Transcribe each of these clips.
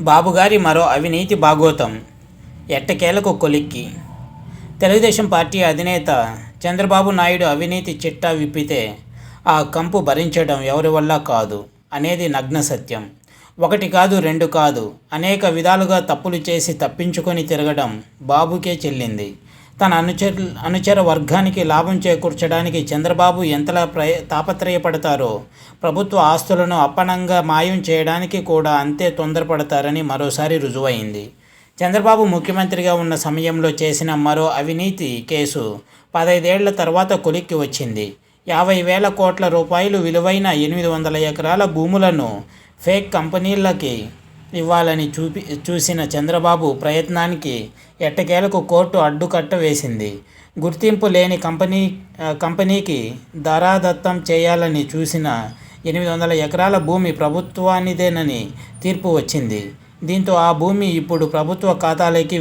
బాబుగారి మరో అవినీతి భాగోతం ఎట్టకేలకు కొలిక్కి. తెలుగుదేశం పార్టీ అధినేత చంద్రబాబు నాయుడు అవినీతి చిట్టా విప్పితే ఆ కంపు భరించడం ఎవరి వల్ల కాదు అనేది నగ్న సత్యం. ఒకటి కాదు, రెండు కాదు, అనేక విధాలుగా తప్పులు చేసి తప్పించుకొని తిరగడం బాబుకే చెల్లింది. తన అనుచర వర్గానికి లాభం చేకూర్చడానికి చంద్రబాబు ఎంతలా తాపత్రయపడతారో ప్రభుత్వ ఆస్తులను అప్పనంగా మాయం చేయడానికి కూడా అంతే తొందరపడతారని మరోసారి రుజువైంది. చంద్రబాబు ముఖ్యమంత్రిగా ఉన్న సమయంలో చేసిన మరో అవినీతి కేసు 15 ఏళ్ల తర్వాత కొలిక్కి వచ్చింది. 50,000 కోట్ల రూపాయలు విలువైన 800 ఎకరాల భూములను ఫేక్ కంపెనీలకి ఇవ్వాలని చూసిన చంద్రబాబు ప్రయత్నానికి ఎట్టకేలకు కోర్టు అడ్డుకట్ట వేసింది. గుర్తింపు లేని కంపెనీకి ధరాదత్తం చేయాలని చూసిన 800 ఎకరాల భూమి ప్రభుత్వానిదేనని తీర్పు వచ్చింది. దీంతో ఆ భూమి ఇప్పుడు ప్రభుత్వ ఖాతాలోకి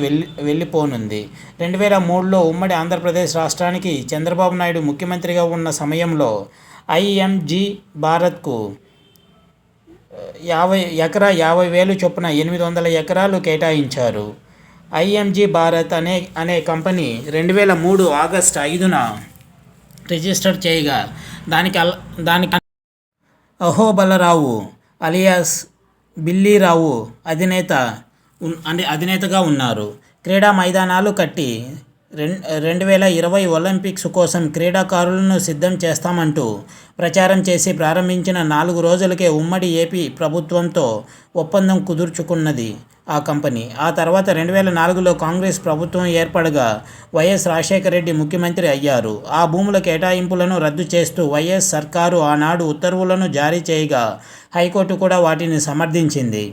వెళ్ళిపోనుంది. 2003లో ఉమ్మడి ఆంధ్రప్రదేశ్ రాష్ట్రానికి చంద్రబాబు నాయుడు ముఖ్యమంత్రిగా ఉన్న సమయంలో ఐఎంజీ భారత్కు 50,000 చొప్పున 800 ఎకరాలు కేటాయించారు. ఐఎంజీ భారత్ అనే కంపెనీ 2003 ఆగస్టు 5న రిజిస్టర్ చేయగా దానికి అహోబలరావు అలియాస్ బిల్లీరావు అధినేతగా ఉన్నారు. క్రీడా మైదానాలు కట్టి 2020 ఒలింపిక్స్ కోసం క్రీడాకారులను సిద్ధం చేస్తామంటూ ప్రచారం చేసి ప్రారంభించిన 4 రోజులకే ఉమ్మడి ఏపీ ప్రభుత్వంతో ఒప్పందం కుదుర్చుకున్నది ఆ కంపెనీ. ఆ తర్వాత 2004లో కాంగ్రెస్ ప్రభుత్వం ఏర్పడగా వైఎస్ రాజశేఖర రెడ్డి ముఖ్యమంత్రి అయ్యారు. ఆ భూముల కేటాయింపులను రద్దు చేస్తూ వైఎస్ సర్కారు ఆనాడు ఉత్తర్వులను జారీ చేయగా హైకోర్టు కూడా వాటిని సమర్థించింది.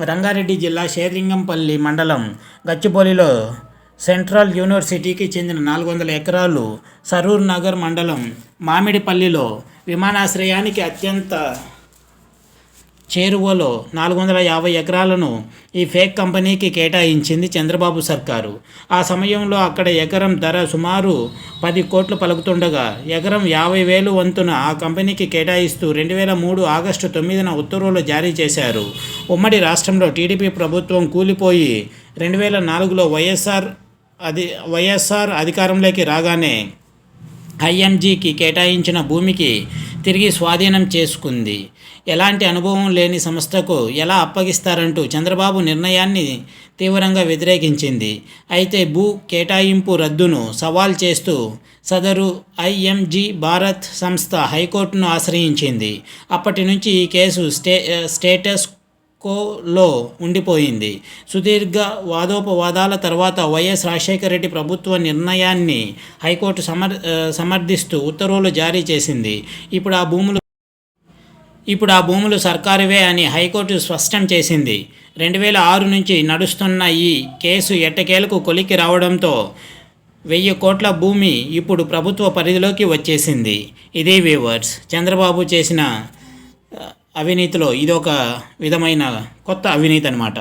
రంగారెడ్డి జిల్లా షేర్లింగంపల్లి మండలం గచ్చిబౌలిలో సెంట్రల్ యూనివర్సిటీకి చెందిన 400 ఎకరాలు, సరూర్ నగర్ మండలం మామిడిపల్లిలో విమానాశ్రయానికి అత్యంత చేరువలో 450 ఎకరాలను ఈ ఫేక్ కంపెనీకి కేటాయించింది చంద్రబాబు సర్కారు. ఆ సమయంలో అక్కడ ఎకరం ధర సుమారు 10 కోట్లు పలుకుతుండగా ఎకరం 50,000 వంతున ఆ కంపెనీకి కేటాయిస్తూ 2003 ఆగస్టు 9న ఉత్తర్వులు జారీ చేశారు. ఉమ్మడి రాష్ట్రంలో టీడీపీ ప్రభుత్వం కూలిపోయి 2004లో వైఎస్ఆర్ అధికారంలోకి రాగానే ఐఎంజీకి కేటాయించిన భూమికి తిరిగి స్వాధీనం చేసుకుంది. ఎలాంటి అనుభవం లేని సంస్థకు ఎలా అప్పగిస్తారంటూ చంద్రబాబు నిర్ణయాన్ని తీవ్రంగా వ్యతిరేకించింది. అయితే భూ కేటాయింపు రద్దును సవాల్ చేస్తూ సదరు ఐఎంజీ భారత్ సంస్థ హైకోర్టును ఆశ్రయించింది. అప్పటి నుంచి ఈ కేసు స్టేటస్ కోలో ఉండిపోయింది. సుదీర్ఘ వాదోపవాదాల తర్వాత వైఎస్ రాజశేఖర రెడ్డి ప్రభుత్వ నిర్ణయాన్ని హైకోర్టు సమర్థిస్తూ ఉత్తర్వులు జారీ చేసింది. ఇప్పుడు ఆ భూములు సర్కారువే అని హైకోర్టు స్పష్టం చేసింది. 2006 నుంచి నడుస్తున్న ఈ కేసు ఎట్టకేలకు కొలిక్కి రావడంతో 1000 కోట్ల భూమి ఇప్పుడు ప్రభుత్వ పరిధిలోకి వచ్చేసింది. ఇదే వ్యూవర్స్, చంద్రబాబు చేసిన అవినీతిలో ఇదొక విధమైన కొత్త అవినీతి అన్నమాట.